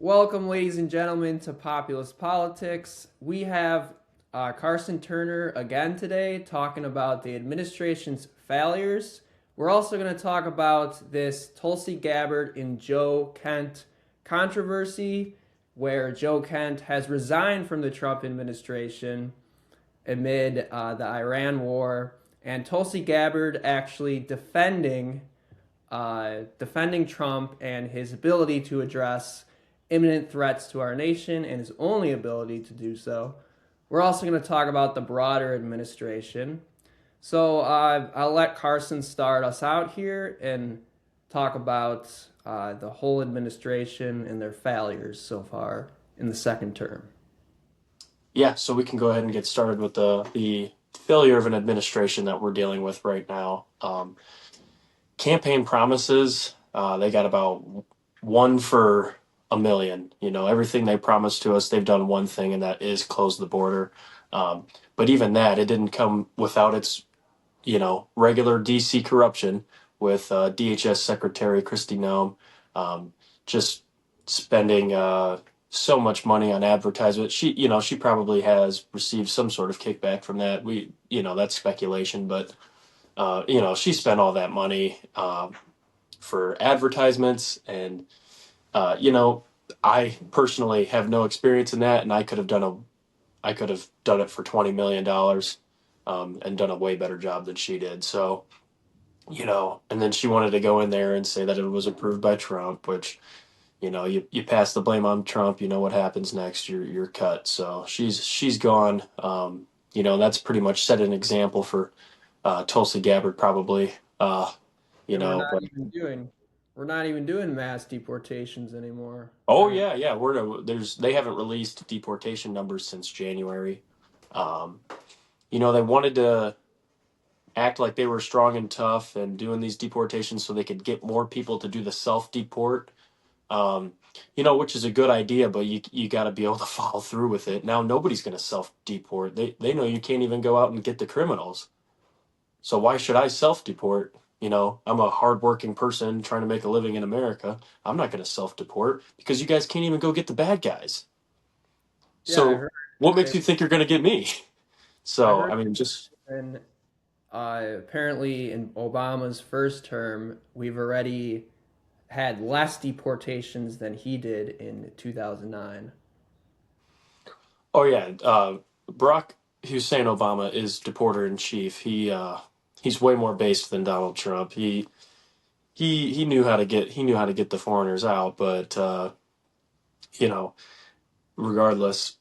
Welcome, ladies and gentlemen, to Populist Politics. We have Carson Turner again today talking about the administration's failures. We're also going to talk about this Tulsi Gabbard and Joe Kent controversy, where Joe Kent has resigned from the Trump administration amid the Iran war, and Tulsi Gabbard actually defending Trump and his ability to address imminent threats to our nation and his only ability to do so. We're also going to talk about the broader administration. So I'll let Carson start us out here and talk about the whole administration and their failures so far in the second term. Yeah, so we can go ahead and get started with the failure of an administration that we're dealing with right now. Campaign promises, they got about one for a million. Everything they promised to us, they've done one thing, and that is close the border. But even that, it didn't come without its, regular DC corruption with DHS Secretary Kristi Noem just spending so much money on advertisement. She probably has received some sort of kickback from that. That's speculation, but she spent all that money for advertisements, and I personally have no experience in that, and I could have done it for $20 million, and done a way better job than she did. So, and then she wanted to go in there and say that it was approved by Trump, which, you pass the blame on Trump, you know what happens next, you're cut. So she's gone. That's pretty much set an example for Tulsi Gabbard probably. And But we're not even doing mass deportations anymore. oh yeah, yeah, they haven't released deportation numbers since January. Um, they wanted to act like they were strong and tough and doing these deportations so they could get more people to do the self-deport. Um, which is a good idea, but you got to be able to follow through with it. Now nobody's going to self-deport. They know you can't even go out and get the criminals. So why should I self-deport? I'm a hardworking person trying to make a living in America. I'm not going to self-deport because you guys can't even go get the bad guys. Yeah, So what makes you think you're going to get me? I So heard, I mean, just and apparently in Obama's first term, we've already had less deportations than he did in 2009. oh yeah, Barack Hussein Obama is deporter in chief. He's way more based than Donald Trump. He knew how to get the foreigners out, but you know, regardless,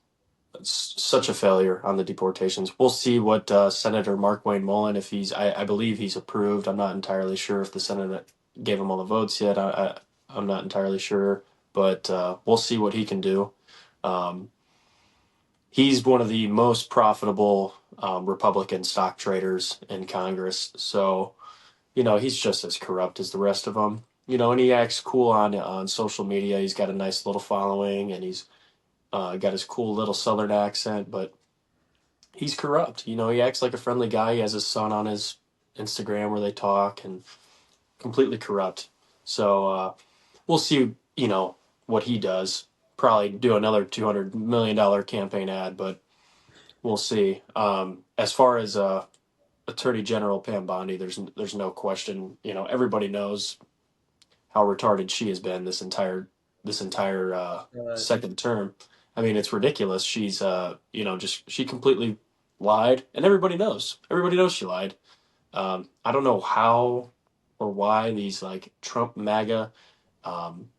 it's such a failure on the deportations. We'll see what Senator Mark Wayne Mullen, if I believe he's approved. I'm not entirely sure if the Senate gave him all the votes yet. I'm not entirely sure, but we'll see what he can do. Um, he's one of the most profitable Republican stock traders in Congress, so he's just as corrupt as the rest of them. And he acts cool on social media. He's got a nice little following, and he's got his cool little Southern accent, but he's corrupt. He acts like a friendly guy. He has his son on his Instagram where they talk, and completely corrupt. So we'll see, what he does. Probably do another $200 million campaign ad, but we'll see. As far as Attorney General Pam Bondi, there's no question. Everybody knows how retarded she has been this entire Uh, second term. I mean, it's ridiculous. She's just she completely lied, and everybody knows. Everybody knows she lied. I don't know how or why these like Trump MAGA um,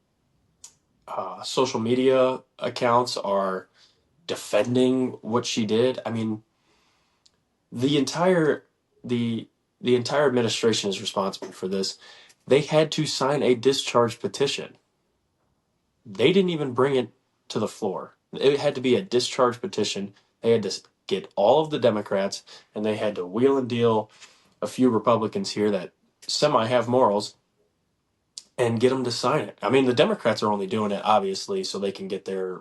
social media accounts are defending what she did. I mean, the entire the the entire administration is responsible for this. They had to sign a discharge petition. They didn't even bring it to the floor. It had to be a discharge petition. They had to get all of the Democrats, and they had to wheel and deal a few Republicans here that semi have morals and get them to sign it. I mean, the Democrats are only doing it obviously so they can get their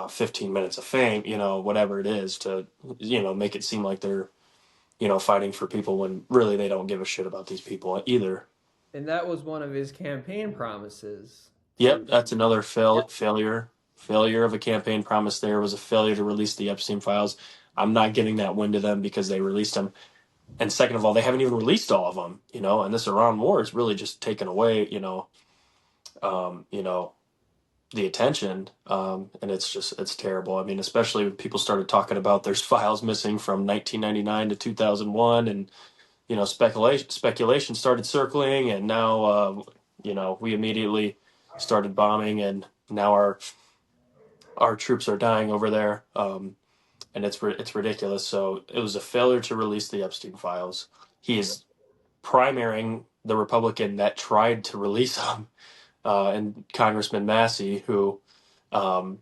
15 minutes of fame, whatever it is to make it seem like they're fighting for people when really they don't give a shit about these people either. and that was one of his campaign promises. Yep, that's another failure. Failure of a campaign promise. There was a failure to release the Epstein files. I'm not giving that win to them because they released them. And second of all, they haven't even released all of them, and this Iran war is really just taken away, um, you know, the attention. And it's terrible. I mean, especially when people started talking about there's files missing from 1999 to 2001, and speculation started circling, and now we immediately started bombing, and now our troops are dying over there, and it's ridiculous. So it was a failure to release the Epstein files. He is primarying the Republican that tried to release them, and Congressman Massey, who um,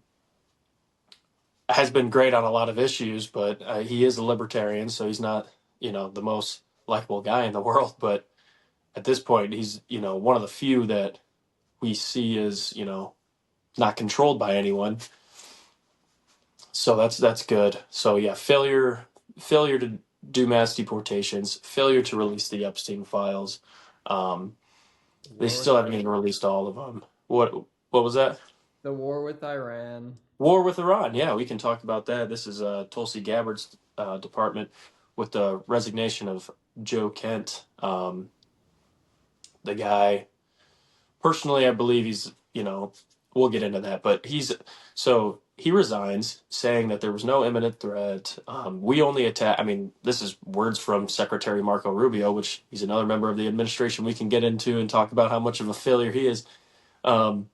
has been great on a lot of issues, but he is a libertarian, so he's not the most likable guy in the world, but at this point, he's one of the few that we see as not controlled by anyone. So that's good. So yeah, failure to do mass deportations, failure to release the Epstein files. Um, they War with still haven't even released all of them. What was that? the war with Iran. War with Iran. Yeah, we can talk about that. This is Tulsi Gabbard's department with the resignation of Joe Kent. The guy personally, I believe we'll get into that, but he resigns saying that there was no imminent threat. We only attack, I mean, this is words from Secretary Marco Rubio, which he's another member of the administration we can get into and talk about how much of a failure he is. Um,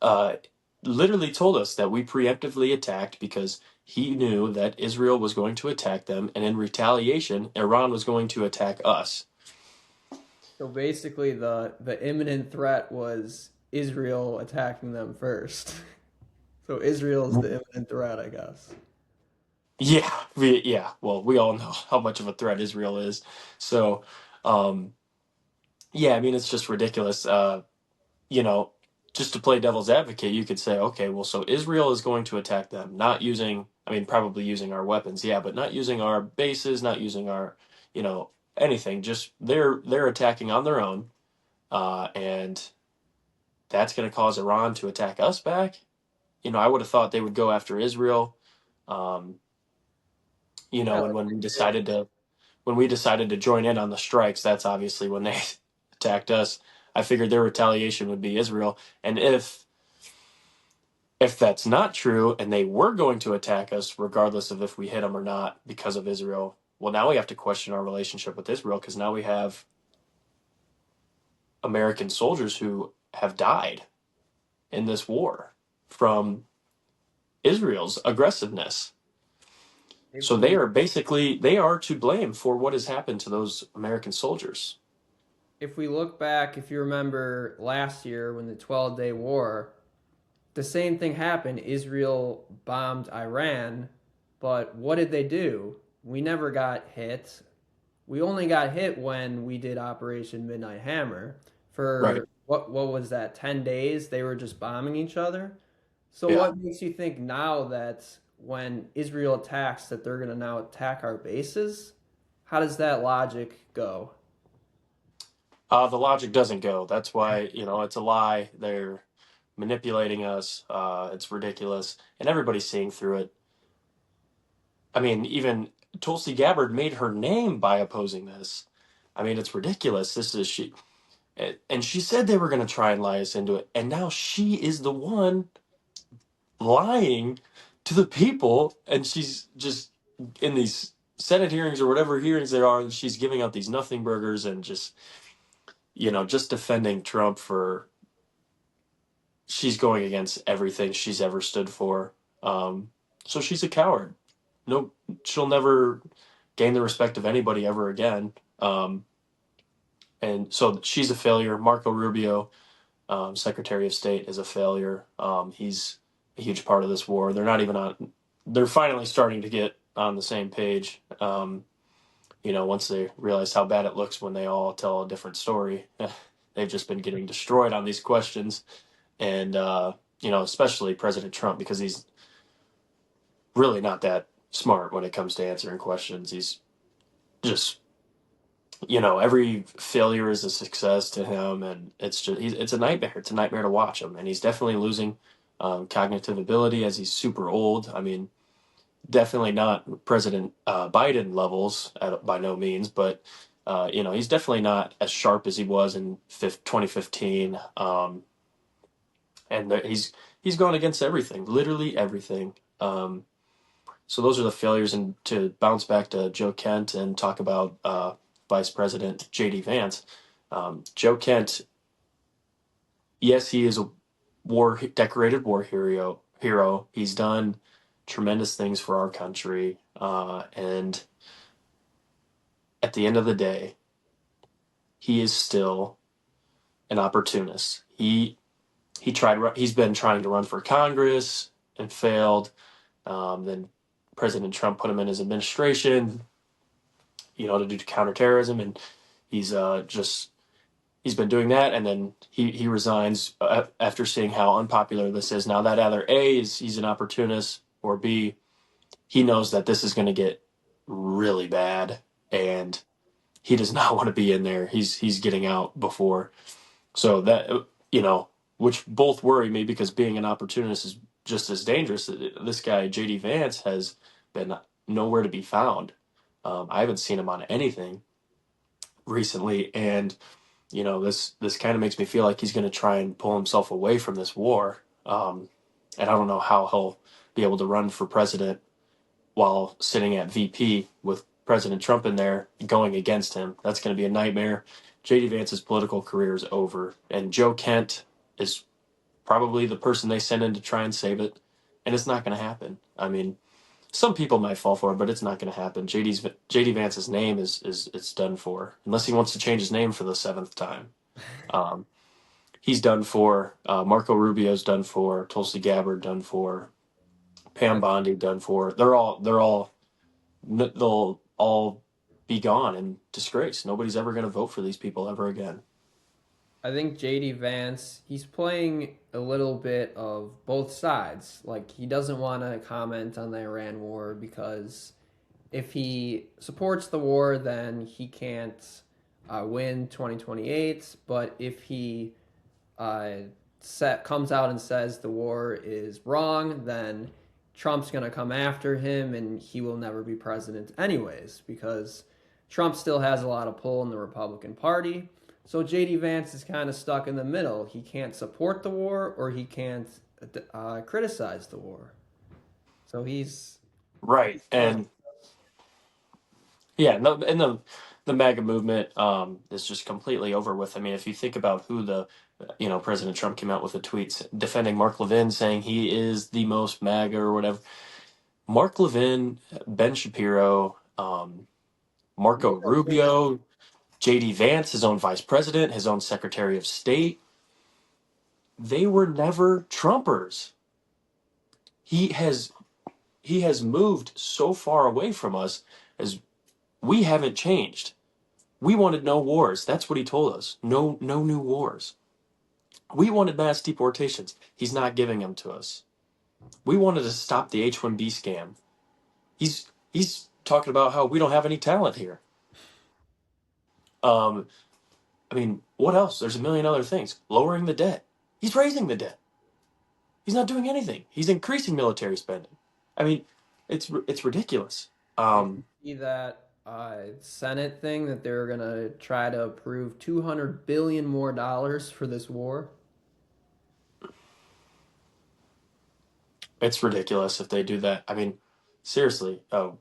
uh, Literally told us that we preemptively attacked because he knew that Israel was going to attack them, and in retaliation, Iran was going to attack us. So basically, the imminent threat was Israel attacking them first. So Israel's the imminent threat, I guess. Yeah. Well, we all know how much of a threat Israel is. So, um, yeah, I mean, it's just ridiculous. You know, just to play devil's advocate, you could say, okay, well, so Israel is going to attack them, not using, I mean, probably using our weapons, yeah, but not using our bases, not using our, anything. Just they're attacking on their own, and that's going to cause Iran to attack us back. I would have thought they would go after Israel. Um, Yeah, and like when we they did. decided to join in on the strikes, that's obviously when they attacked us. I figured their retaliation would be Israel, and if that's not true, and they were going to attack us regardless of if we hit them or not because of Israel, well, now we have to question our relationship with Israel because now we have American soldiers who have died in this war from Israel's aggressiveness. If So we they are to blame for what has happened to those American soldiers. if we look back, if you remember last year when the 12-day war, the same thing happened. Israel bombed Iran, but what did they do? We never got hit. We only got hit when we did Operation Midnight Hammer. Right. For what was that? 10 days they were just bombing each other. So Yeah. what makes you think now that when Israel attacks that they're going to now attack our bases? How does that logic go? The logic doesn't go. That's why, it's a lie. They're manipulating us. It's ridiculous. And everybody's seeing through it. I mean, even Tulsi Gabbard made her name by opposing this. I mean, it's ridiculous. And she said they were going to try and lie us into it. And now she is the one lying to the people. And she's just in these Senate hearings or whatever hearings there are. And she's giving out these nothing burgers and just defending Trump for she's going against everything she's ever stood for. So she's a coward. No, she'll never gain the respect of anybody ever again. And so she's a failure. Marco Rubio, Secretary of State, is a failure. He's a huge part of this war. They're not even on. They're finally starting to get on the same page. Once they realize how bad it looks when they all tell a different story. They've just been getting destroyed on these questions, and especially President Trump because he's really not that smart when it comes to answering questions. He's just every failure is a success to him, and it's a nightmare. It's a nightmare to watch him, and he's definitely losing cognitive ability as he's super old. I mean, definitely not President Biden levels by no means, but he's definitely not as sharp as he was in 2015. And he's gone against everything, literally everything. So those are the failures, and to bounce back to Joe Kent and talk about Vice President J.D. Vance. Joe Kent, yes, he is a decorated war hero. He's done tremendous things for our country, and at the end of the day, he is still an opportunist. He's been trying to run for Congress and failed. Then President Trump put him in his administration, to do counterterrorism, and he's just he's been doing that, and then he resigns after seeing how unpopular this is. Now that either A is he's an opportunist, or B, he knows that this is going to get really bad, and he does not want to be in there. He's getting out before. So that, which both worry me, because being an opportunist is just as dangerous. This guy, JD Vance, has been nowhere to be found. I haven't seen him on anything recently. And, this kind of makes me feel like he's going to try and pull himself away from this war. And I don't know how he'll be able to run for president while sitting at VP with President Trump in there going against him. That's going to be a nightmare. JD Vance's political career is over, and Joe Kent is probably the person they send in to try and save it, and it's not going to happen. I mean, some people might fall for it, but it's not going to happen. JD Vance's name is it's done for, unless he wants to change his name for the seventh time. Um, he's done for. Marco Rubio's done for. Tulsi Gabbard done for. Pam I, Bondi done for. They'll all be gone in disgrace. Nobody's ever going to vote for these people ever again. I think JD Vance, he's playing a little bit of both sides. Like, he doesn't want to comment on the Iran war because if he supports the war, then he can't win 2028. But if he uh, comes out and says the war is wrong, then Trump's going to come after him and he will never be president, anyways, because Trump still has a lot of pull in the Republican Party. So JD Vance is kind of stuck in the middle. He can't support the war or he can't criticize the war. So Right. he's stuck. And yeah, no, and the MAGA movement is just completely over with. I mean, if you think about who President Trump came out with a tweet defending Mark Levin, saying he is the most MAGA or whatever. Mark Levin, Ben Shapiro, Marco Rubio, J.D. Vance, his own vice president, his own secretary of state, they were never Trumpers. He has he has moved so far away from us, as we haven't changed. We wanted no wars. That's what he told us. No new wars. We wanted mass deportations. He's not giving them to us. We wanted to stop the H-1B scam. He's talking about how we don't have any talent here. Um, I mean, what else? There's a million other things. Lowering the debt. He's raising the debt. He's not doing anything. He's increasing military spending. I mean, it's ridiculous. Did Um, you see that Senate thing that they're gonna try to approve 200 billion more dollars for this war? it's ridiculous if they do that. I mean, seriously. Oh,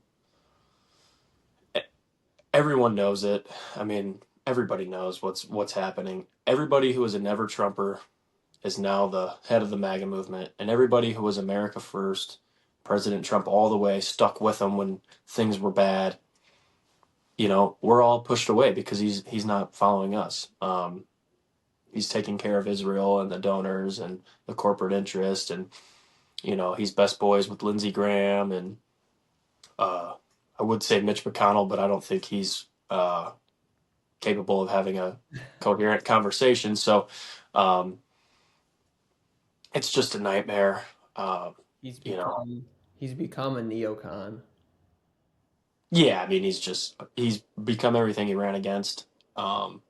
everyone knows it. I mean, everybody knows what's happening. Everybody who was a never Trumper is now the head of the MAGA movement, and everybody who was America First, President Trump all the way, stuck with him when things were bad. We're all pushed away because he's not following us. He's taking care of Israel and the donors and the corporate interest, and he's best boys with Lindsey Graham, and uh, I would say Mitch McConnell, but I don't think he's capable of having a coherent conversation. So um, it's just a nightmare. He's You know, become he's become a neocon. Yeah, I mean, he's become everything he ran against. Um,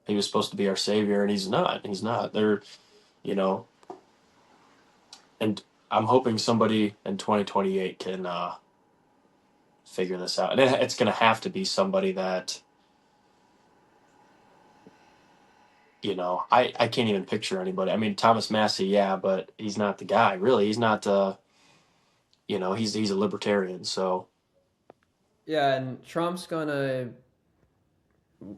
he was supposed to be our savior, and he's not. He's not. You know, and I'm hoping somebody in 2028 can figure this out. And it's going to have to be somebody that, I can't even picture anybody. I mean, Thomas Massey, yeah, but he's not the guy, really. He's not, he's a libertarian. So, Yeah, and Trump's gonna,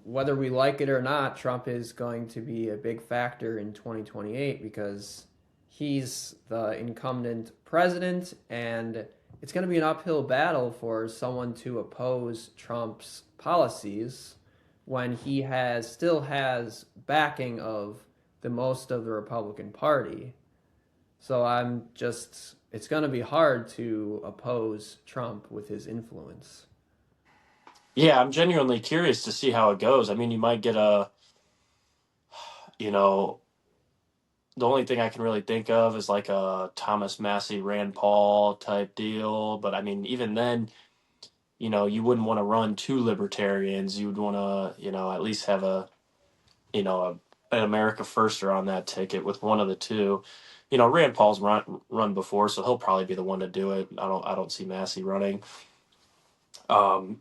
whether we like it or not, Trump is going to be a big factor in 2028 because he's the incumbent president, and it's going to be an uphill battle for someone to oppose Trump's policies when he still has backing of the most of the Republican Party. So it's going to be hard to oppose Trump with his influence. yeah, I'm genuinely curious to see how it goes. I mean, you might get you know, the only thing I can really think of is like a Thomas Massey, Rand Paul type deal. But I mean, even then, you wouldn't want to run two libertarians. You would want to, at least have an America Firster on that ticket with one of the two. Rand Paul's run before, so he'll probably be the one to do it. I don't see Massey running. Um,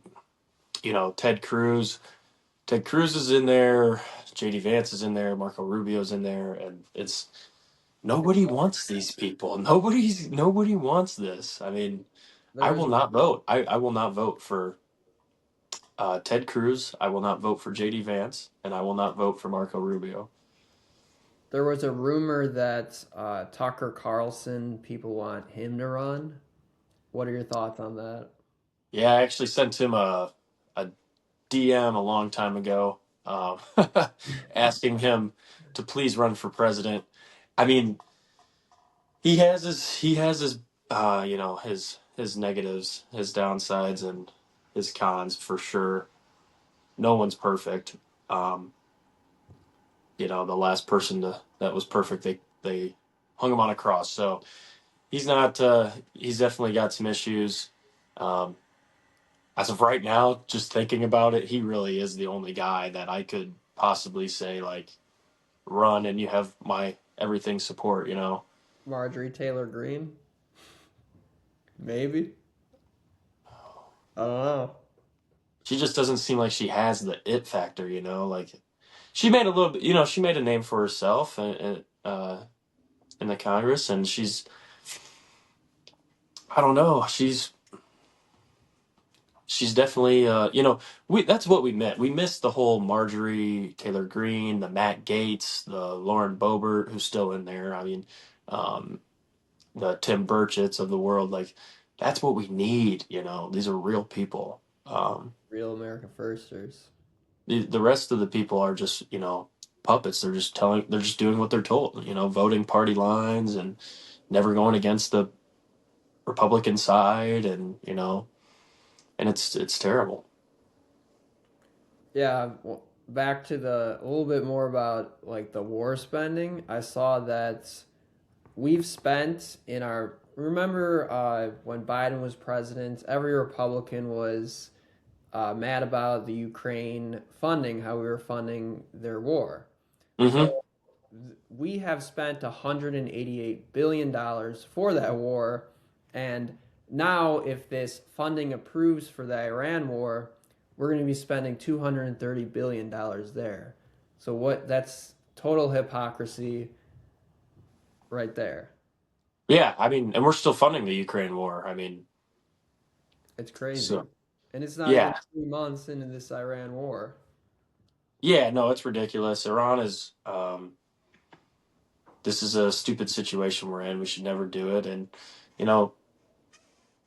Ted Cruz. Ted Cruz is in there. JD Vance is in there. Marco Rubio's in there, and it's nobody wants these people. Nobody wants this. I mean, I There's will not vote. I will not vote for Ted Cruz. I will not vote for JD Vance, and I will not vote for Marco Rubio. There was a rumor that Tucker Carlson, people want him to run. What are your thoughts on that? Yeah, I actually sent him a DM a long time ago, asking him to please run for president. I mean, he has his his negatives, his downsides, and his cons for sure. No one's perfect. Um, the last person that was perfect, they hung him on a cross. So he's not. He's definitely got some issues. Um, as of right now, just thinking about it, he really is the only guy that I could possibly say like run and you have my everything support. Marjorie Taylor Greene? Maybe. I don't know. She just doesn't seem like she has the it factor. Like she made a little bit. She made a name for herself in the Congress, and I don't know. She's definitely we that's what we met. We missed the whole Marjorie Taylor Greene, the Matt Gaetz, the Lauren Boebert, who's still in there. I mean, um, the Tim Burchetts of the world. Like that's what we need. These are real people. Real America Firsters. The rest of the people are just puppets. They're just doing what they're told. Voting party lines and never going against the Republican side, and it's terrible. Yeah, back to a little bit more about like the war spending. I saw that we've spent in our remember when Biden was president, every Republican was mad about the Ukraine funding, how we were funding their war. Hmm. So we have spent $188 billion for that war, and now if this funding approves for the Iran war, we're going to be spending $230 billion there. So that's total hypocrisy right there. Yeah, I mean, and we're still funding the Ukraine war. I mean, It's crazy. so And it's not even yeah, 3 months into this Iran war. yeah, no, it's ridiculous. Iran is this is a stupid situation we're in. We should never do it, and you know,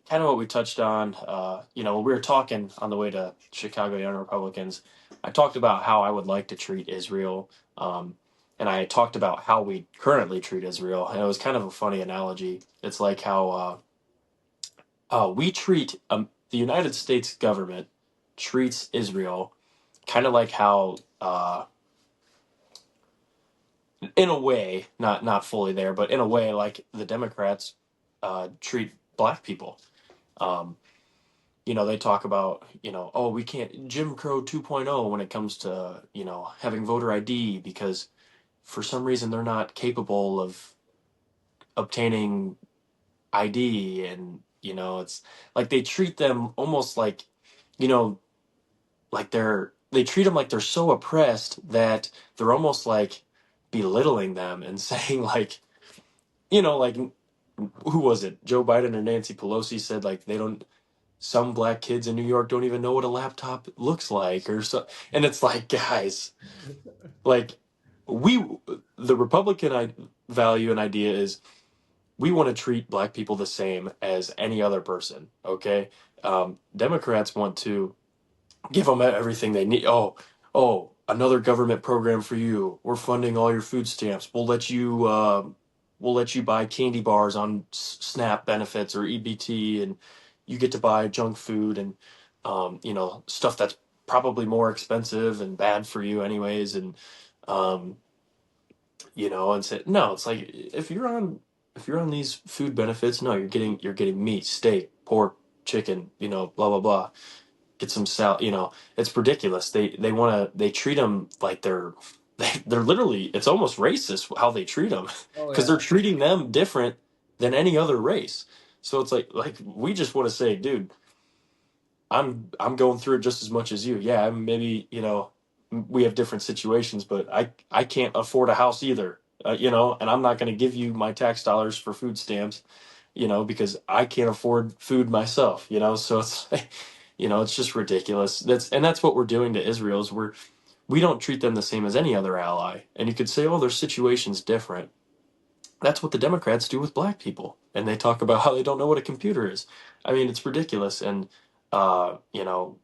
kind of what we touched on. When we were talking on the way to Chicago Young Republicans, I talked about how I would like to treat Israel, and I talked about how we currently treat Israel, and it was kind of a funny analogy. It's like how we treat the United States government treats Israel kind of like how, in a way, not fully there, but in a way, like the Democrats treat black people. Um, they talk about, oh, we can't Jim Crow 2.0 when it comes to, having voter ID because for some reason they're not capable of obtaining ID. And, it's like they treat them almost like, you know, like they treat them like they're so oppressed that they're almost like belittling them and saying like, like who was it? Joe Biden or Nancy Pelosi said like they don't some black kids in New York don't even know what a laptop looks like or so. And it's like, guys, like we the value and idea is we want to treat black people the same as any other person, okay? Democrats want to give them everything they need. Oh, another government program for you. We're funding all your food stamps. We'll let you buy candy bars on SNAP benefits or EBT, and you get to buy junk food and stuff that's probably more expensive and bad for you anyways. And um, and say no. It's like if you're on these food benefits, no, you're getting meat, steak, pork, chicken, blah blah blah. Get some sal. It's ridiculous. They treat them like they're literally. It's almost racist how they treat them Oh because they're yeah. treating them different than any other race. So it's like we just want to say, dude, I'm going through it just as much as you. Yeah, maybe we have different situations, but I can't afford a house either. And I'm not going to give you my tax dollars for food stamps, because I can't afford food myself. So it's like, it's just ridiculous. That's what we're doing to Israel is we don't treat them the same as any other ally. And you could say, oh, their situation's different. That's what the Democrats do with black people, and they talk about how they don't know what a computer is. I mean, it's ridiculous. And uh, you know,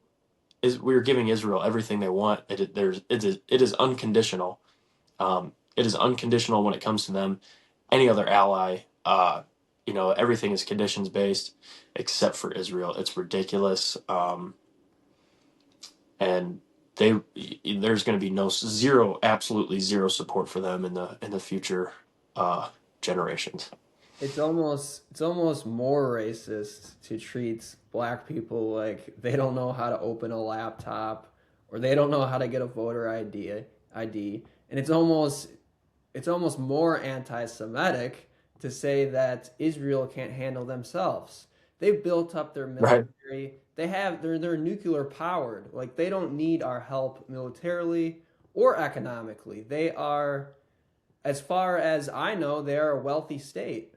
we're giving Israel everything they want. It is unconditional. It is unconditional when it comes to them. Any other ally, everything is conditions based, except for Israel. It's ridiculous, and there's going to be no zero, absolutely zero support for them in the future uh, generations. It's almost more racist to treat black people like they don't know how to open a laptop or they don't know how to get a voter ID. And it's almost more anti-Semitic to say that Israel can't handle themselves. They've built up their Right. military. They're nuclear powered. Like they don't need our help militarily or economically. They are, as far as I know, they are a wealthy state.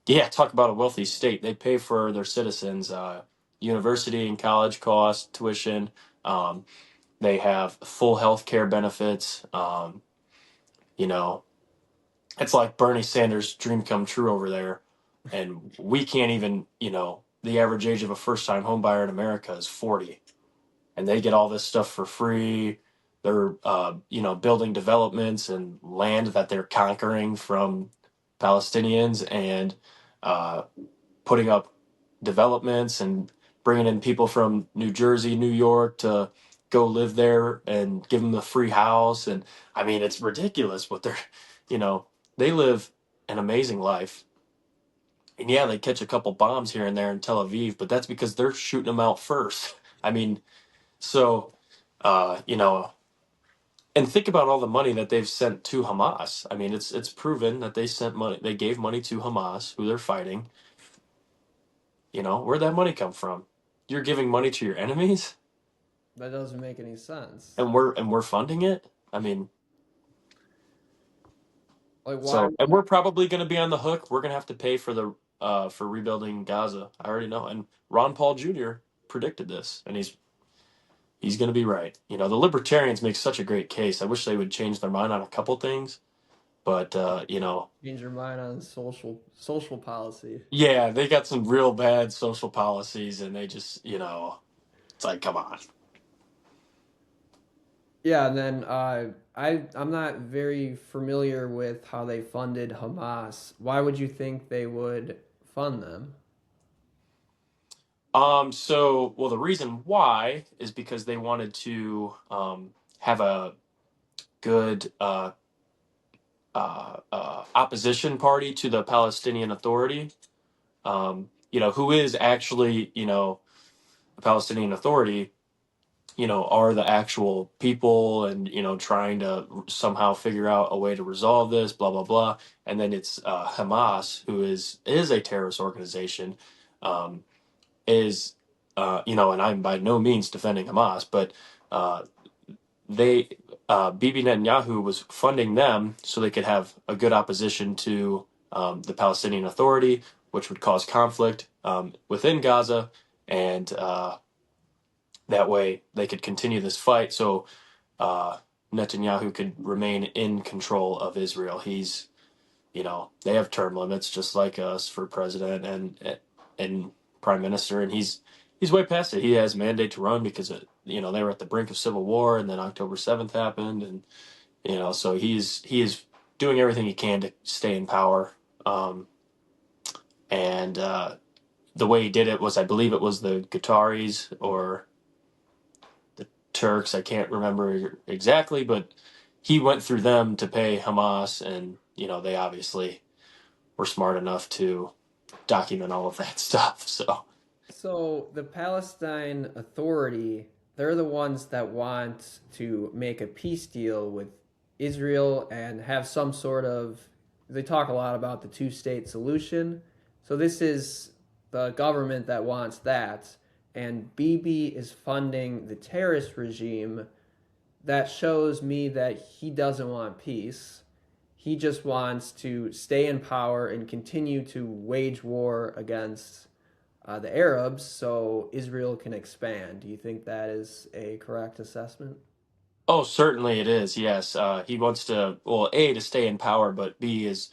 Yeah, talk about a wealthy state. They pay for their citizens university and college costs, tuition. Um, they have full health care benefits. You know, it's like Bernie Sanders' dream come true over there, and we can't even. The average age of a first-time homebuyer in America is 40, and they get all this stuff for free. They're building developments and land that they're conquering from Palestinians and uh, putting up developments and bringing in people from New Jersey, New York to go live there and give them a free house. And I mean, it's ridiculous what you know, they live an amazing life. And yeah, they catch a couple bombs here and there in Tel Aviv, but that's because they're shooting them out first. I mean, so, uh, you know, and think about all the money that they've sent to Hamas. I mean, it's proven that they sent money, they gave money to Hamas, who they're fighting. Where'd that money come from? You're giving money to your enemies, That doesn't make any sense. and we're funding it. I mean, Like why? so and we're probably going to be on the hook. We're going to have to pay for rebuilding Gaza. I already know. And Ron Paul Jr. predicted this, and he's going to be right. The libertarians make such a great case. I wish they would change their mind on a couple things, but Change your mind on social policy. yeah, they got some real bad social policies, and they just, it's like, come on. Yeah, and then I'm not very familiar with how they funded Hamas. Why would you think they would fund them? Well, the reason why is because they wanted to have a good opposition party to the Palestinian Authority. who is actually, the Palestinian Authority, are the actual people and, trying to somehow figure out a way to resolve this, blah, blah, blah. And then it's Hamas, who is a terrorist organization, um, is, and I'm by no means defending Hamas, but uh, they, Bibi Netanyahu was funding them so they could have a good opposition to the Palestinian Authority, which would cause conflict within Gaza. And that way they could continue this fight. So uh, Netanyahu could remain in control of Israel. They have term limits just like us for president and prime minister, and he's way past it. He has a mandate to run because they were at the brink of civil war, and then October 7th happened, and so he is doing everything he can to stay in power. And the way he did it was, I believe it was the Qataris or Turks. I can't remember exactly, but he went through them to pay Hamas, and they obviously were smart enough to document all of that stuff. So the Palestine Authority, they're the ones that want to make a peace deal with Israel and have some sort of, they talk a lot about the two-state solution. So this is the government that wants that. And Bibi is funding the terrorist regime. That shows me that he doesn't want peace. He just wants to stay in power and continue to wage war against the Arabs so Israel can expand. Do you think that is a correct assessment? Oh, certainly it is. Yes, he wants to, well, A, to stay in power, but B is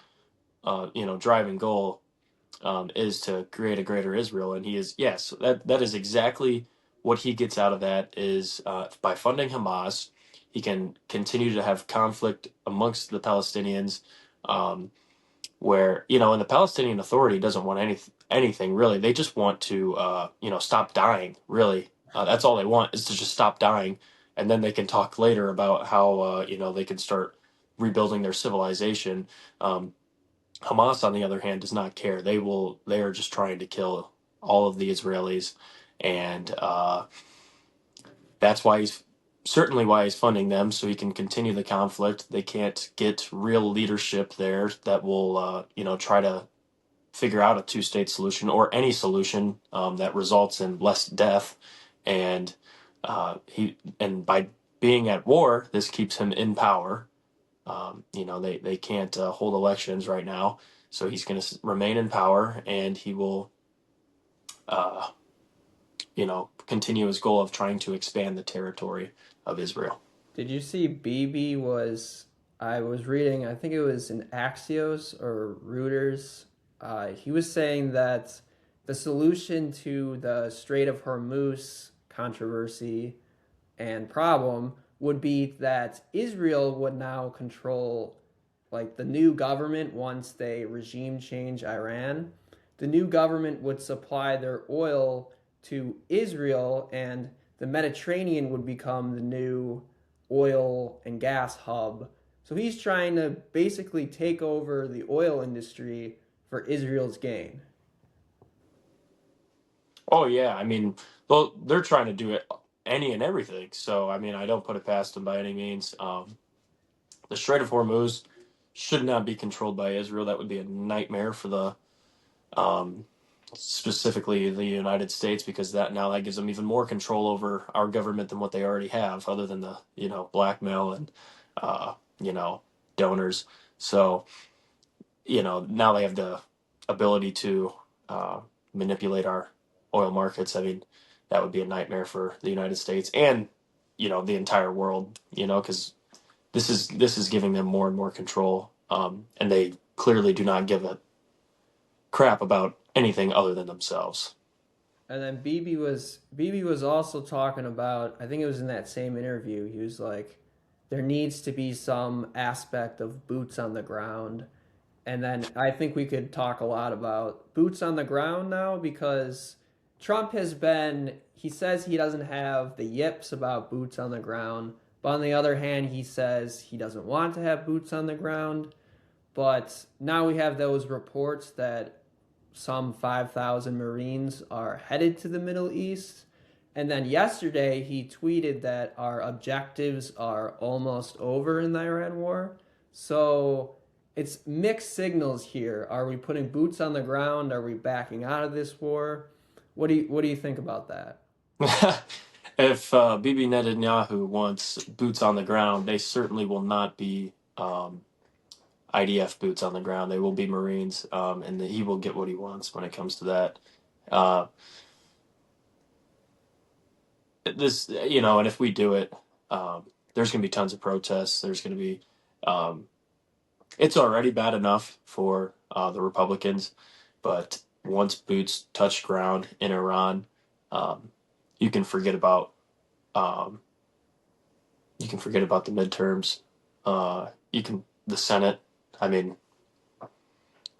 driving goal is to create a greater Israel, and he is, yes, that is exactly what he gets out of that is by funding Hamas, he can continue to have conflict amongst the Palestinians, um, where and the Palestinian Authority doesn't want anything really. They just want to stop dying. Really, that's all they want is to just stop dying, and then they can talk later about how they can start rebuilding their civilization. Um, Hamas, on the other hand, does not care. They are just trying to kill all of the Israelis, and that's why he's certainly why he's funding them so he can continue the conflict. They can't get real leadership there that will try to figure out a two-state solution or any solution that results in less death. And by being at war, this keeps him in power. They can't hold elections right now, so he's going to remain in power, and he will uh, continue his goal of trying to expand the territory of Israel. Did you see Bibi was, I was reading, I think it was in Axios or Reuters. He was saying that the solution to the Strait of Hormuz controversy and problem would be that Israel would now control, like, the new government once they regime change Iran. The new government would supply their oil to Israel, and the Mediterranean would become the new oil and gas hub. So he's trying to basically take over the oil industry for Israel's gain. Oh yeah, I mean, well, they're trying to do it any and everything. So I mean, I don't put it past them by any means. The Strait of Hormuz should not be controlled by Israel. That would be a nightmare for the um, specifically the United States, because that gives them even more control over our government than what they already have, other than the blackmail and uh, you know donors. So now they have the ability to uh, manipulate our oil markets. I mean, that would be a nightmare for the United States and the entire world. Because this is giving them more and more control, and they clearly do not give a crap about anything other than themselves. And then Bibi was also talking about, I think it was in that same interview, he was like, there needs to be some aspect of boots on the ground. And then I think we could talk a lot about boots on the ground now because Trump has been, he says he doesn't have the yips about boots on the ground. But on the other hand, he says he doesn't want to have boots on the ground. But now we have those reports that some 5,000 Marines are headed to the Middle East. And then yesterday he tweeted that our objectives are almost over in the Iran war. So it's mixed signals here. Are we putting boots on the ground? Are we backing out of this war? What do you think about that? If Bibi Netanyahu wants boots on the ground, they certainly will not be IDF boots on the ground. They will be Marines, and he will get what he wants when it comes to that. Uh, and if we do it, there's going to be tons of protests. There's going to be, um, it's already bad enough for the Republicans, but once boots touch ground in Iran, um, you can forget about um, you can forget about the midterms. The Senate. I mean,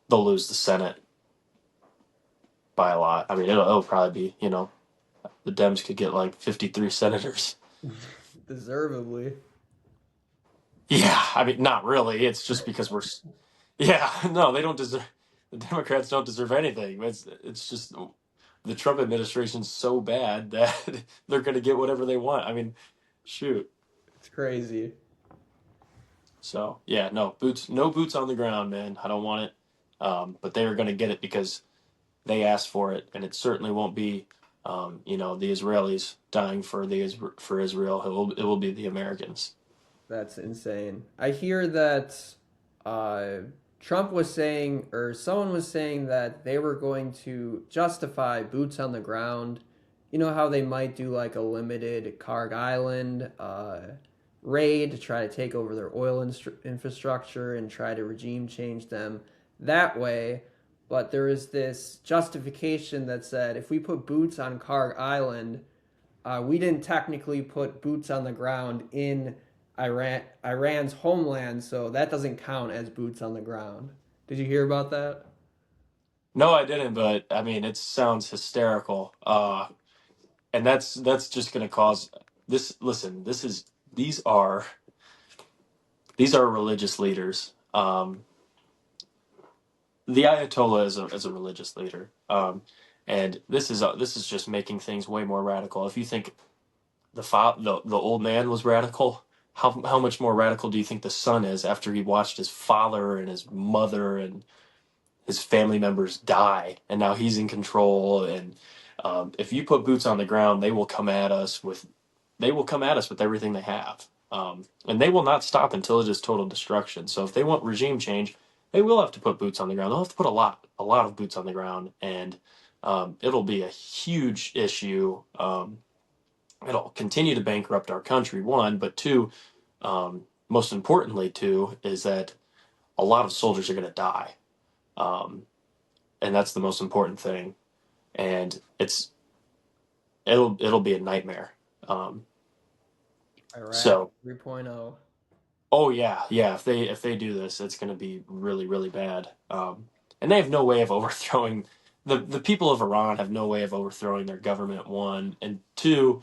they'll lose the Senate by a lot. I mean, it'll probably be, the Dems could get like 53 senators. Deservedly. Yeah, I mean, not really. It's just because yeah, no, they don't deserve, the Democrats don't deserve anything. It's just the Trump administration's so bad that they're going to get whatever they want. I mean, shoot. It's crazy. So, yeah, no boots on the ground, man. I don't want it. But they are going to get it because they asked for it, and it certainly won't be, the Israelis dying for Israel. It will be the Americans. That's insane. I hear that uh, Trump was saying, or someone was saying that they were going to justify boots on the ground. You know how they might do like a limited Karg Island raid to try to take over their oil infrastructure and try to regime change them that way. But there is this justification that said if we put boots on Karg Island, we didn't technically put boots on the ground in Iran's homeland, so that doesn't count as boots on the ground. Did you hear about that? No, I didn't, but I mean, it sounds hysterical. And that's just going to cause this. Listen, these are these are religious leaders. The Ayatollah is a religious leader, and this is just making things way more radical. If you think the old man was radical, how much more radical do you think the son is after he watched his father and his mother and his family members die, and now he's in control? And if you put boots on the ground, they will come at us with everything they have, and they will not stop until it is total destruction. So if they want regime change, they will have to put boots on the ground. They'll have to put a lot of boots on the ground, and it'll be a huge issue. It'll continue to bankrupt our country. One, but two, most importantly, two is that a lot of soldiers are going to die, um, and that's the most important thing. And it'll be a nightmare. Um, Iraq so 3.0. Oh yeah, yeah. If they do this, it's going to be really really bad. And they have no way of overthrowing the people of Iran have no way of overthrowing their government. One and two,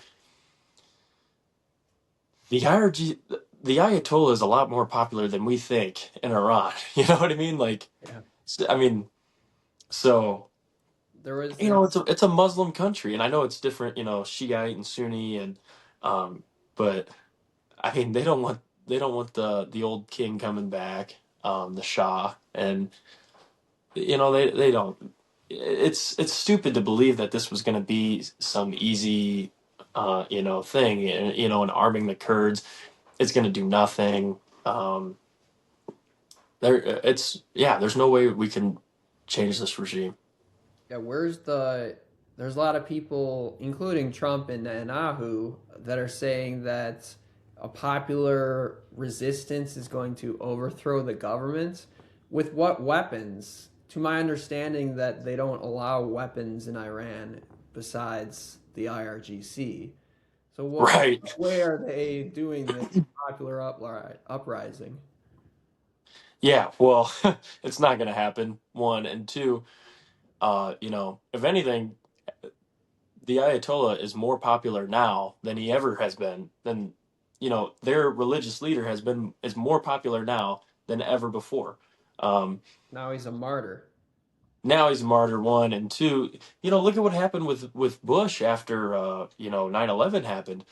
the IRG, the Ayatollah is a lot more popular than we think in Iran. You know what I mean? Like, Yeah. I mean, so There was this. it's a Muslim country, and I know it's different. Shiite and Sunni, and um, but I mean, they don't want the old king coming back, the Shah, and they don't. It's stupid to believe that this was going to be some easy, thing. And arming the Kurds is going to do nothing. Um, there's no way we can change this regime. Yeah, there's a lot of people, including Trump and Netanyahu, that are saying that a popular resistance is going to overthrow the government. With what weapons? To my understanding, that they don't allow weapons in Iran besides the IRGC. So what Right. way are they doing this popular uprising? Yeah. Well, it's not going to happen. One and two. If anything, the Ayatollah is more popular now than he ever has been. Their religious leader is more popular now than ever before. Um, Now he's a martyr. now he's a martyr, one, and two, look at what happened with Bush after 9/11 happened.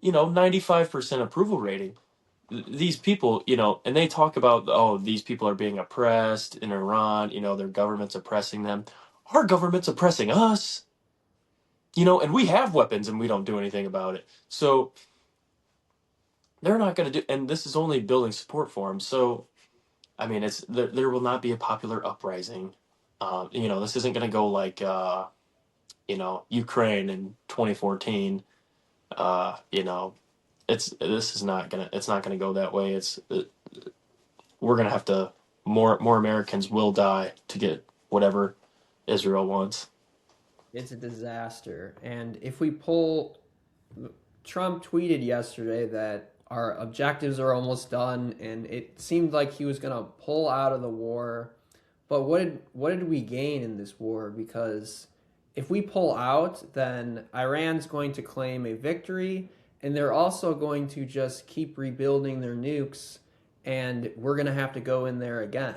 95% approval rating. These people, and they talk about, oh, these people are being oppressed in Iran, their government's oppressing them. Our government's oppressing us, and we have weapons and we don't do anything about it. So they're not going to do, and this is only building support for them. So, I mean, there will not be a popular uprising. This isn't going to go like, Ukraine in 2014. It's not gonna go that way. We're gonna have to, more Americans will die to get whatever Israel wants. It's a disaster. And if we pull, Trump tweeted yesterday that our objectives are almost done, and it seemed like he was going to pull out of the war. But what did we gain in this war? Because if we pull out, then Iran's going to claim a victory, and they're also going to just keep rebuilding their nukes, and we're going to have to go in there again.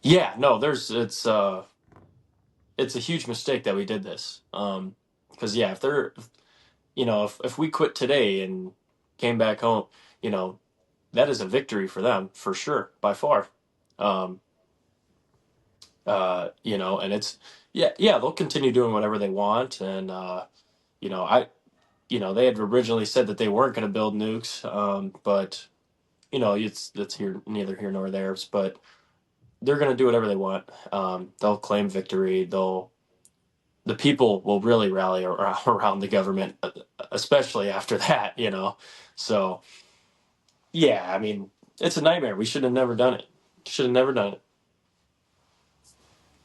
Yeah, no, it's a huge mistake that we did this. Because yeah, if we quit today and came back home, you know, that is a victory for them for sure, by far. Um, and it's yeah, they'll continue doing whatever they want, and you know, I they had originally said that they weren't going to build nukes, but it's here neither here nor there. But they're going to do whatever they want. They'll claim victory. The people will really rally around the government, especially after that. So yeah, I mean, it's a nightmare. We should have never done it. Should have never done it.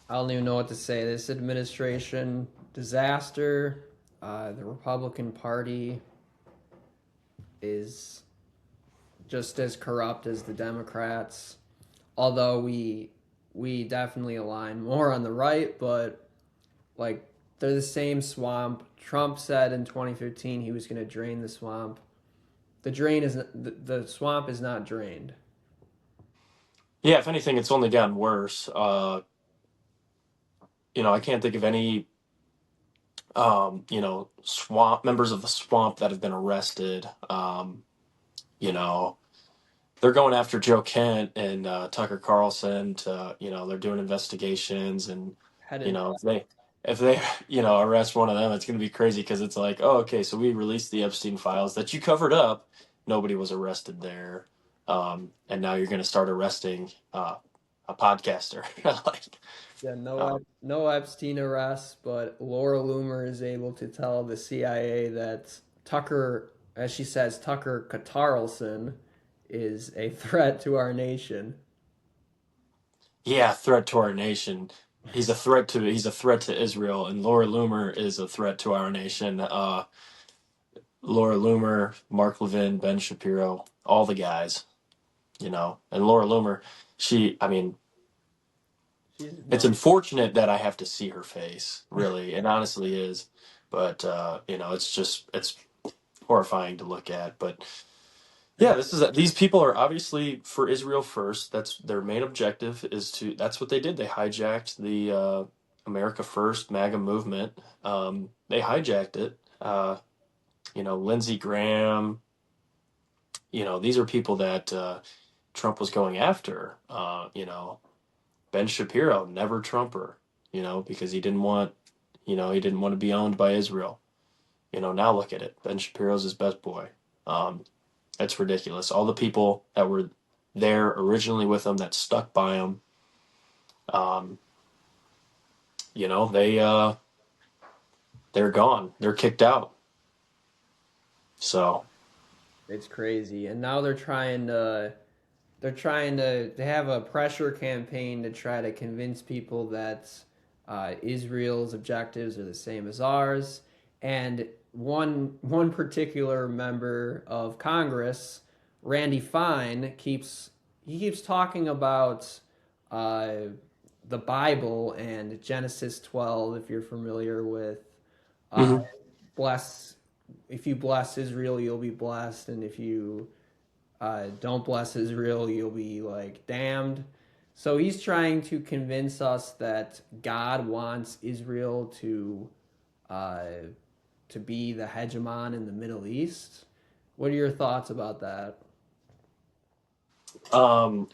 I don't even know what to say. This administration, disaster. The Republican Party is just as corrupt as the Democrats. Although we definitely align more on the right, but like they're the same swamp. Trump said in 2015 he was going to drain the swamp. The swamp is not drained. Yeah, if anything, it's only gotten worse. I can't think of any swamp members of the swamp that have been arrested. You know, they're going after Joe Kent and Tucker Carlson to, they're doing investigations, and Headed if they arrest one of them, it's going to be crazy because it's like, oh, okay, so we released the Epstein files that you covered up. Nobody was arrested there, and now you're going to start arresting a podcaster. like, Yeah, um, no Epstein arrests, but Laura Loomer is able to tell the CIA that Tucker, as she says, Tucker Carlson is a threat to our nation. yeah, threat to our nation. He's a threat to Israel, and Laura Loomer is a threat to our nation. Laura Loomer, Mark Levin, Ben Shapiro, all the guys, and Laura Loomer, I mean, She's it's nuts. unfortunate that I have to see her face, really. It honestly is. But, it's horrifying to look at. But yeah, these people are obviously for Israel first. That's their main objective that's what they did. They hijacked the America First MAGA movement. They hijacked it. Lindsey Graham, these are people that Trump was going after. Ben Shapiro, never Trumper, because he didn't want to be owned by Israel. Now look at it. Ben Shapiro's his best boy. It's ridiculous. All the people that were there originally with him that stuck by him, um, they're gone. They're kicked out. So It's crazy. And now they have a pressure campaign to try to convince people that Israel's objectives are the same as ours. And one particular member of Congress, Randy Fine, keeps talking about uh, the Bible and Genesis 12. If you're familiar with uh, mhm. bless, if you bless Israel, you'll be blessed, and if you don't bless Israel, you'll be like damned. So he's trying to convince us that God wants Israel uh, to be the hegemon in the Middle East. What are your thoughts about that?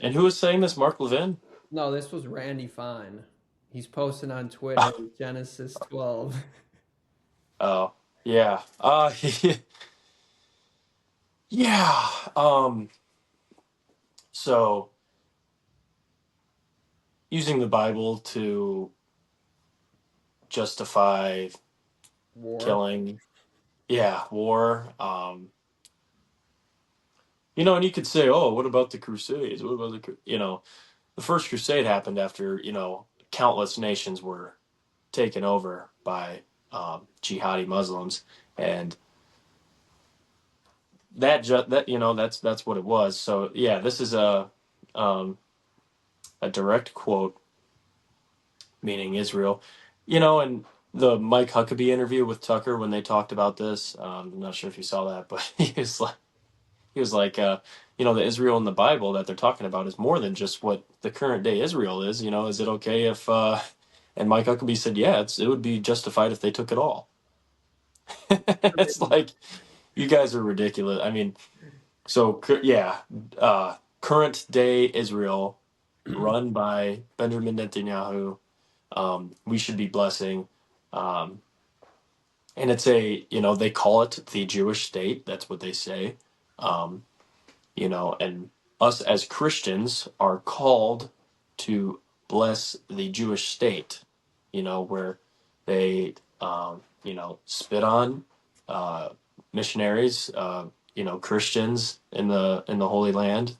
And who was saying this? Mark Levin? No, this was Randy Fine. He's posting on Twitter Genesis 12. Oh, yeah. Yeah. So using the Bible to justify War. killing, yeah, war. And you could say, oh, what about the Crusades? What about the First Crusade happened after, countless nations were taken over by jihadi Muslims, and that's what it was. So yeah, this is um, a direct quote meaning Israel, and the Mike Huckabee interview with Tucker when they talked about this. I'm not sure if you saw that, but he was like, the Israel in the Bible that they're talking about is more than just what the current day Israel is. Is it okay if? And Mike Huckabee said, yeah, it would be justified if they took it all. It's like you guys are ridiculous. I mean, so yeah, current day Israel run by Benjamin Netanyahu. We should be blessing. Um, and they call it the Jewish state. That's what they say. Um, and us as Christians are called to bless the Jewish state, where they, spit on uh, missionaries, Christians in the Holy Land.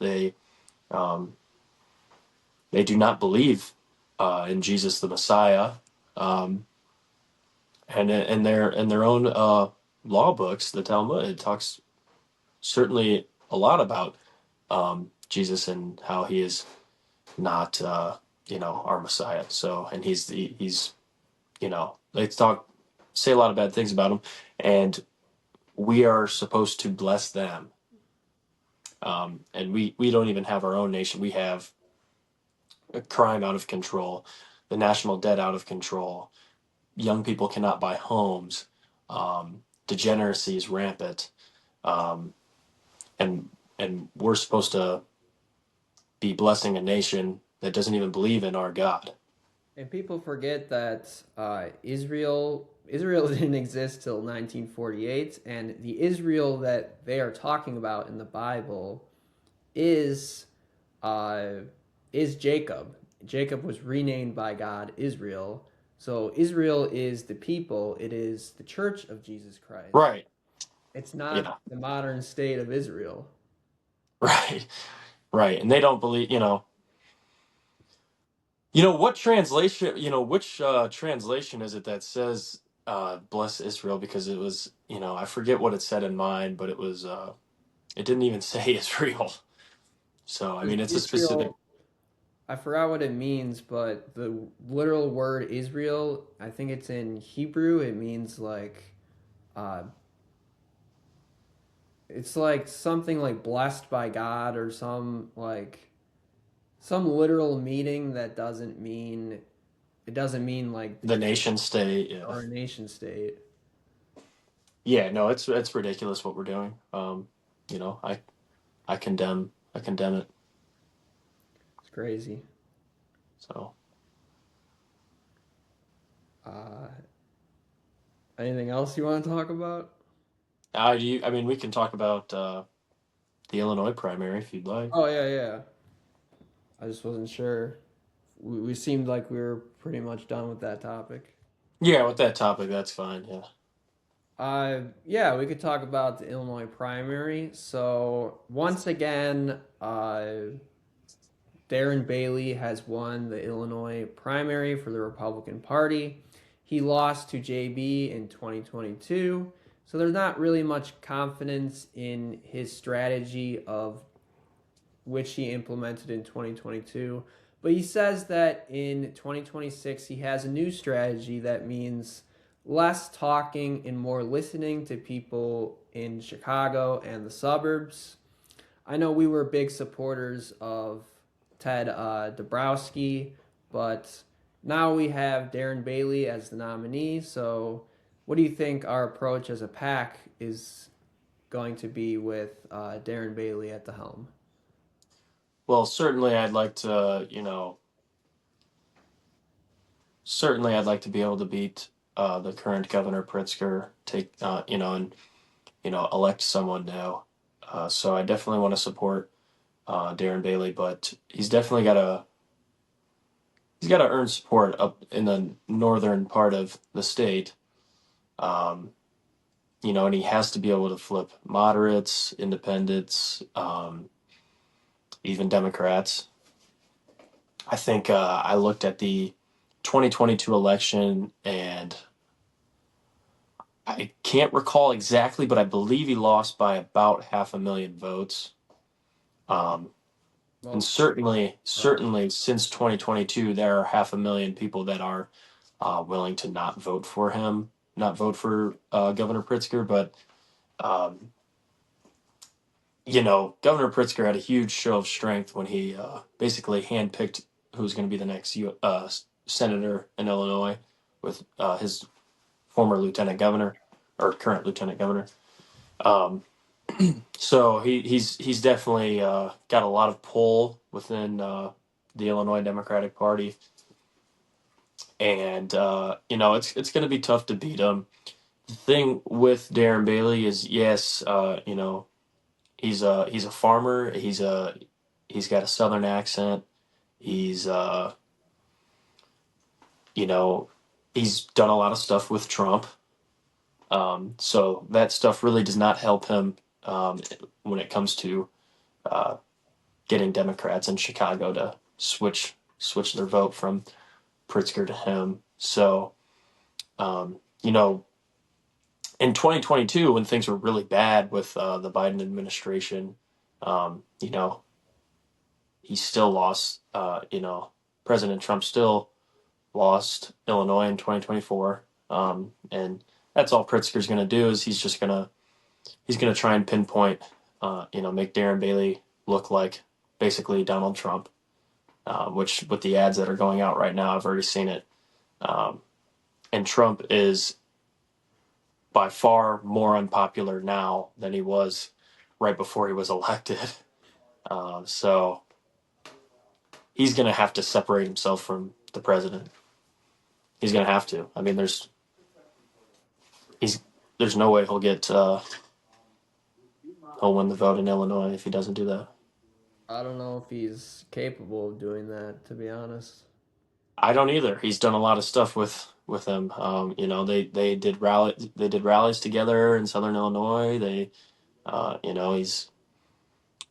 Um, they do not believe in Jesus the Messiah, um, and in their own law books, the Talmud, it talks certainly a lot about Jesus and how he is not our Messiah. So, and he's they say a lot of bad things about him, and we are supposed to bless them. And we don't even have our own nation. We have a crime out of control, the national debt out of control. Young people cannot buy homes. Degeneracy is rampant, um, and we're supposed to be blessing a nation that doesn't even believe in our God. And people forget that Israel didn't exist till 1948, and the Israel that they are talking about in the Bible is uh, is Jacob. Jacob was renamed by God Israel. So Israel is the people. It is the Church of Jesus Christ. Right. It's not Yeah. the modern state of Israel. Right. Right. And they don't believe. What translation? Which translation is it that says "bless Israel"? Because it was. I forget what it said in mine, but it was. It didn't even say Israel. So I mean, it's a specific. Israel, I forgot what it means, but the literal word Israel, I think it's in Hebrew. It means uh, it's like something like blessed by God or some literal meaning that doesn't mean like the The Jew nation state. Yeah. or a nation state. Yeah. No, it's ridiculous what we're doing. I condemn it. It's crazy. So. Uh, Anything else you want to talk about? I mean, we can talk about the Illinois primary if you'd like. Oh yeah, yeah. I just wasn't sure. We seemed like we were pretty much done with that topic. Yeah, with that topic, that's fine. Yeah. Yeah, we could talk about the Illinois primary. So once again, Darren Bailey has won the Illinois primary for the Republican Party. He lost to JB in 2022. So there's not really much confidence in his strategy of which he implemented in 2022. But he says that in 2026, he has a new strategy that means less talking and more listening to people in Chicago and the suburbs. I know we were big supporters of Ted Dabrowski, but now we have Darren Bailey as the nominee. So, what do you think our approach as a pack is going to be with Darren Bailey at the helm? Well, certainly I'd like to be able to beat the current Governor Pritzker, and elect someone new. So I definitely want to support Darren Bailey, but he's got to earn support up in the northern part of the state. Um, and he has to be able to flip moderates, independents, even Democrats. I think I looked at the 2022 election, and I can't recall exactly, but I believe he lost by about 500,000 votes. Um, and Well, uh, certainly since 2022, there are 500,000 people that are willing to not vote for him, not vote for Governor Pritzker. But um, Governor Pritzker had a huge show of strength when he basically handpicked who's going to be the next senator in Illinois with his former lieutenant governor or current lieutenant governor. Um, so he's definitely got a lot of pull within the Illinois Democratic Party, and it's going to be tough to beat him. The thing with Darren Bailey is, yes, he's a farmer. He's got a southern accent. He's you know he's done a lot of stuff with Trump. So that stuff really does not help him when it comes to uh, getting Democrats in Chicago to switch their vote from Pritzker to him. So um, you know in 2022, when things were really bad with the Biden administration, you know, he still lost. President Trump still lost Illinois in 2024, and that's all Pritzker's going to do is he's gonna try and pinpoint, make Darren Bailey look like basically Donald Trump, which with the ads that are going out right now, I've already seen it. Um, and Trump is by far more unpopular now than he was right before he was elected. So he's going to have to separate himself from the president. He's going to have to. I mean, he's there's no way he'll win the vote in Illinois if he doesn't do that. I don't know if he's capable of doing that, to be honest. I don't either. He's done a lot of stuff with them. They did rallies together in Southern Illinois. He's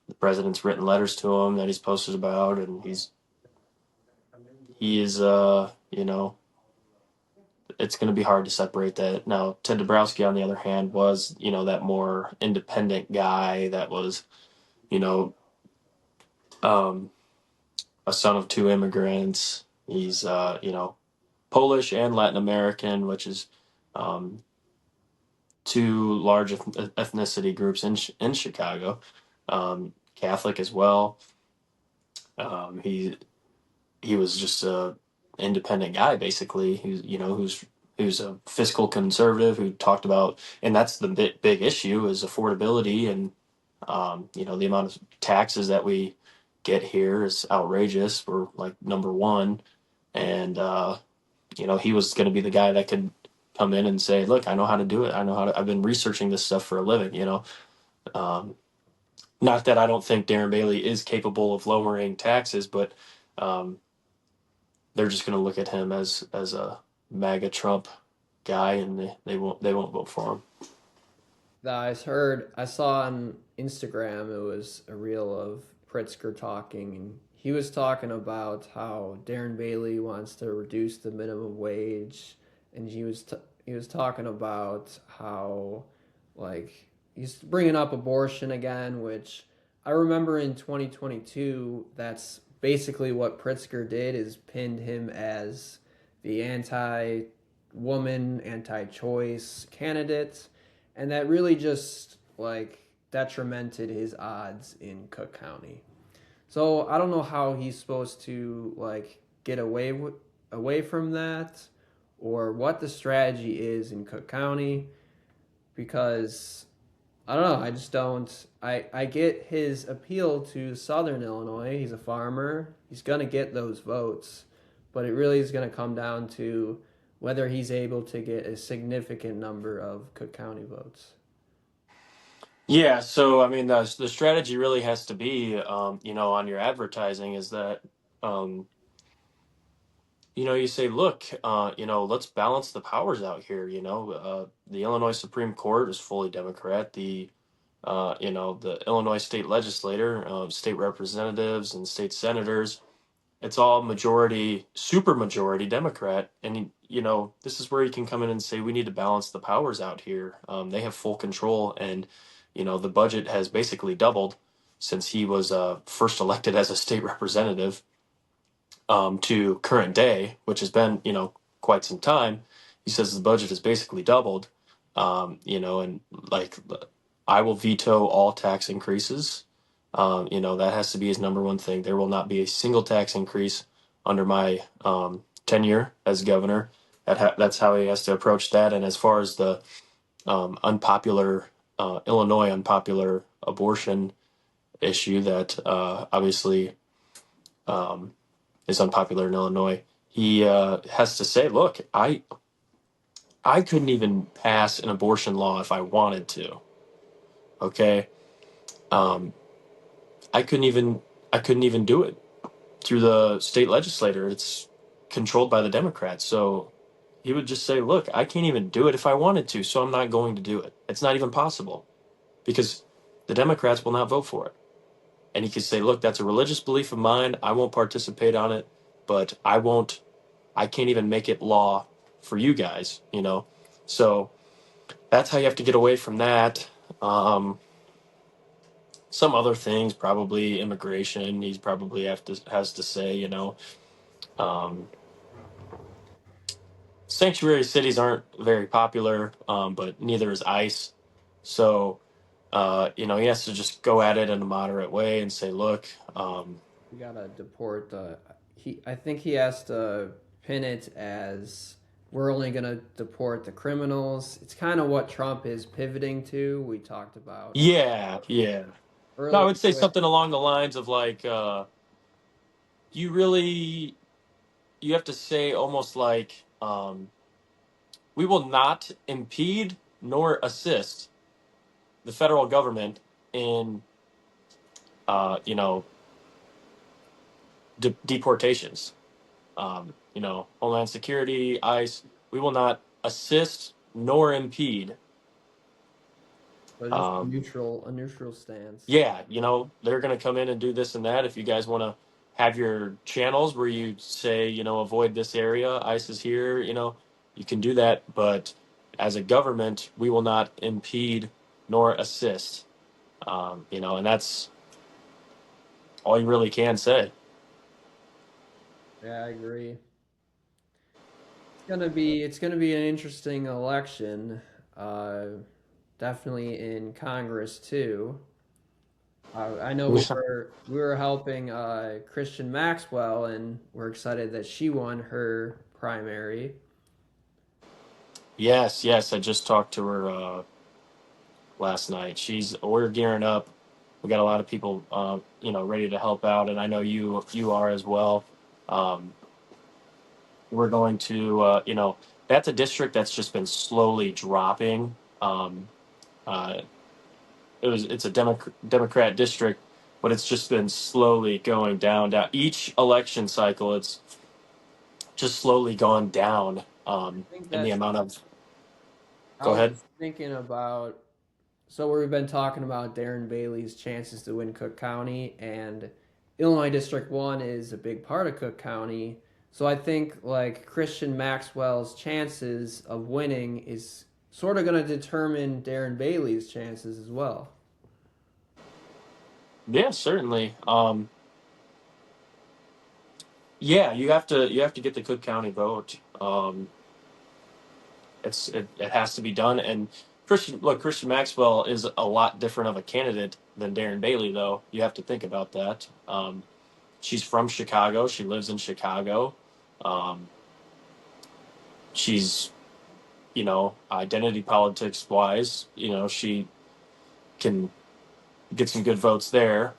the president's written letters to him that he's posted about, and he is it's going to be hard to separate that. Now, Ted Dabrowski, on the other hand, was that more independent guy that was you know um, a son of two immigrants. He's Polish and Latin American, which is um, two large ethnicity groups in Chicago. Catholic as well. He was just a independent guy basically who's a fiscal conservative who talked about, and that's the big issue is affordability, and the amount of taxes that we get here is outrageous. We're like number one, and he was going to be the guy that could come in and say, look, I know how to do it. I've been researching this stuff for a living. um, Not that I don't think Darren Bailey is capable of lowering taxes, but um, they're just going to look at him as a MAGA Trump guy, and they won't vote for him. I saw on Instagram, it was a reel of Pritzker talking, and he was talking about how Darren Bailey wants to reduce the minimum wage, and he was talking about how, like, he's bringing up abortion again, which I remember in 2022, that's basically what Pritzker did, is pinned him as the anti-woman, anti-choice candidate, and that really just, like, detrimented his odds in Cook County. So I don't know how he's supposed to like get away from that, or what the strategy is in Cook County, because I don't know. I just don't. I get his appeal to Southern Illinois. He's a farmer. He's gonna get those votes, but it really is gonna come down to whether he's able to get a significant number of Cook County votes. Yeah, so I mean, the strategy really has to be, on your advertising is that, um, you say, look, let's balance the powers out here. The Illinois Supreme Court is fully Democrat. The Illinois state legislator, state representatives, and state senators, it's all majority, super majority Democrat. And, this is where you can come in and say, we need to balance the powers out here. They have full control. And, the budget has basically doubled since he was first elected as a state representative to current day, which has been, quite some time. He says the budget has basically doubled, and like I will veto all tax increases. That has to be his number one thing. There will not be a single tax increase under my tenure as governor. That's how he has to approach that. And as far as the unpopular Illinois unpopular abortion issue that obviously um, is unpopular in Illinois, he has to say, "Look, I couldn't even pass an abortion law if I wanted to. Okay, um, I couldn't even I couldn't even do it through the state legislator. It's controlled by the Democrats. So he would just say, "Look, I can't even do it if I wanted to, so I'm not going to do it. It's not even possible because the Democrats will not vote for it." And he could say, "Look, that's a religious belief of mine. I won't participate on it, but I can't even make it law for you guys. So that's how you have to get away from that. Um, some other things, probably immigration. He's probably has to say. Um, sanctuary cities aren't very popular, but neither is ICE. So he has to just go at it in a moderate way and say, look, We gotta deport the. He. I think he has to pin it as we're only gonna deport the criminals. It's kind of what Trump is pivoting to. We talked about yeah, yeah. No, I earlier would say with. something along the lines of like, you really you have to say almost like, we will not impede nor assist the federal government in uh, you know deportations. Homeland Security, ICE. We will not assist nor impede. So just Um, a neutral stance. yeah, they're going to come in and do this and that. If you guys want to have your channels where you say, avoid this area, ICE is here, you can do that. But as a government, we will not impede nor assist. And that's all you really can say. Yeah, I agree. It's gonna be an interesting election. Uh, Definitely in Congress too. I know we were helping Christian Maxwell, and we're excited that she won her primary. Yes, yes. I just talked to her last night. We're gearing up. We got a lot of people, ready to help out, and I know you are as well. Um, we're going to, that's a district that's just been slowly dropping. Uh, it's a Democrat district, but it's just been slowly going down. Each election cycle, it's just slowly gone down. I think In the that's. amount of. I Go was ahead. just thinking about. So we've been talking about Darren Bailey's chances to win Cook County, and Illinois District 1 is a big part of Cook County. So I think like Christian Maxwell's chances of winning is sort of going to determine Darren Bailey's chances as well. Yeah, certainly. Yeah, you have to get the Cook County vote. It has to be done, and Christian Maxwell is a lot different of a candidate than Darren Bailey, though. You have to think about that. She's from Chicago. She lives in Chicago. Um, she's, identity politics wise, she can get some good votes there.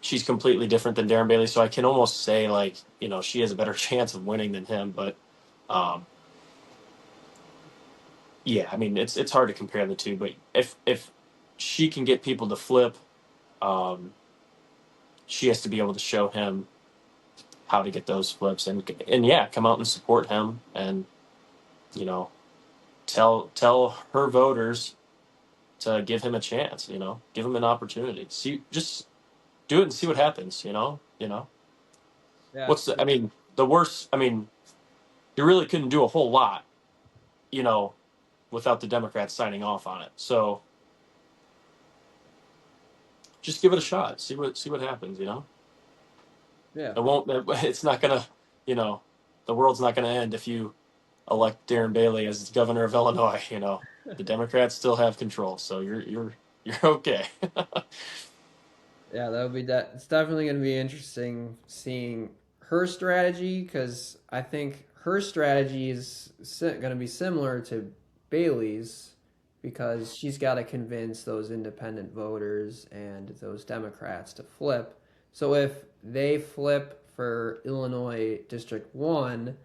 She's completely different than Darren Bailey, so I can almost say like, she has a better chance of winning than him. But um, yeah, I mean, it's hard to compare the two. But if she can get people to flip, um, she has to be able to show him how to get those flips, and yeah, come out and support him, and you know, tell her voters to give him a chance. Give him an opportunity. See, just do it and see what happens. Yeah, What's I mean, the worst. I mean, you really couldn't do a whole lot, you know, without the Democrats signing off on it. So just give it a shot. See what happens. yeah, It won't. It's not gonna. You know, the world's not gonna end if you elect Darren Bailey as governor of Illinois. The Democrats still have control, so you're okay. yeah. That would be that. It's definitely going to be interesting seeing her strategy because I think her strategy is going to be similar to Bailey's because she's got to convince those independent voters and those Democrats to flip. So if they flip for Illinois District 1,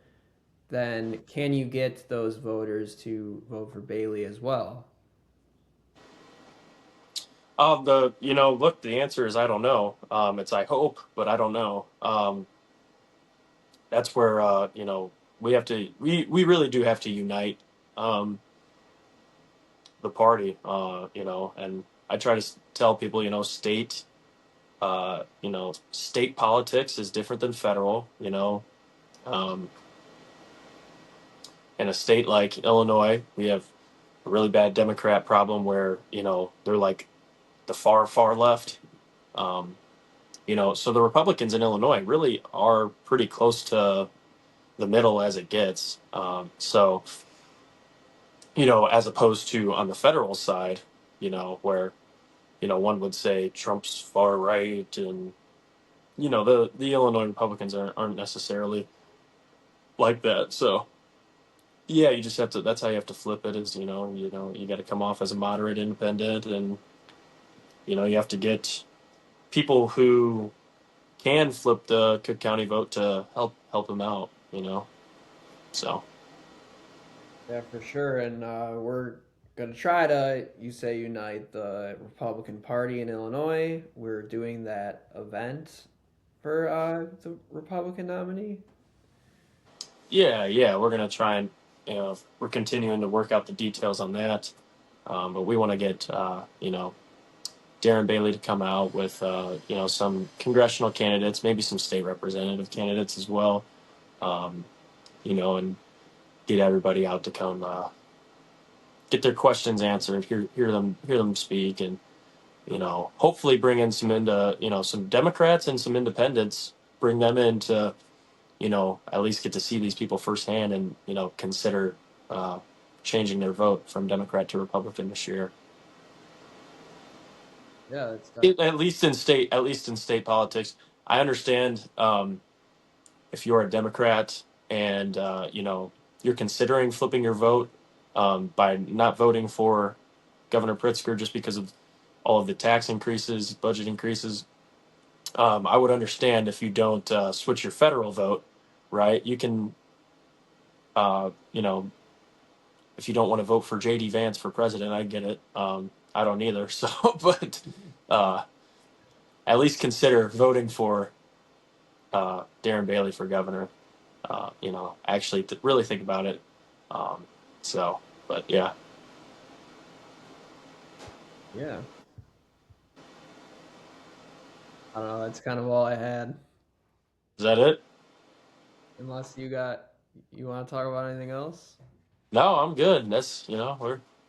then can you get those voters to vote for Bailey as well? Look, the answer is I don't know. It's I hope, but I don't know. That's where we really do have to unite um, the party. And I try to tell people, state politics is different than federal. Um, in a state like Illinois, we have a really bad Democrat problem where they're like the far left. Um, so the Republicans in Illinois really are pretty close to the middle as it gets. So, as opposed to on the federal side, where, one would say Trump's far right and, the Illinois Republicans aren't necessarily like that. So, yeah, you just have to, that's how you have to flip it is, you got to come off as a moderate independent and, you have to get people who can flip the Cook County vote to help them out. So Yeah, for sure. And we're going to try to, you say, unite the Republican Party in Illinois. We're doing that event for the Republican nominee. yeah, we're gonna try and we're continuing to work out the details on that, but we want to get Darren Bailey to come out with some congressional candidates, maybe some state representative candidates as well, um, and get everybody out to come get their questions answered, hear them speak, and hopefully bring in some Democrats and some independents, bring them in to at least get to see these people firsthand and consider uh, changing their vote from Democrat to Republican this year. Yeah, it's At least in state politics, I understand if you're a Democrat and you're considering flipping your vote by not voting for Governor Pritzker just because of all of the tax increases, budget increases. I would understand if you don't switch your federal vote, right? You can, uh, you know, if you don't want to vote for J.D. Vance for president, I get it. I don't either. So, but uh, at least consider voting for Darren Bailey for governor. Actually, really think about it. Um, so, but yeah, yeah. I don't know. That's kind of all I had. is that it? Unless you want to talk about anything else? No, I'm good. That's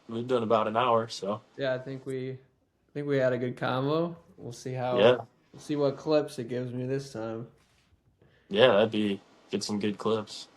we've done about an hour, so Yeah, I think we had a good combo. yeah, We'll see what clips it gives me this time. yeah, that'd be get some good clips.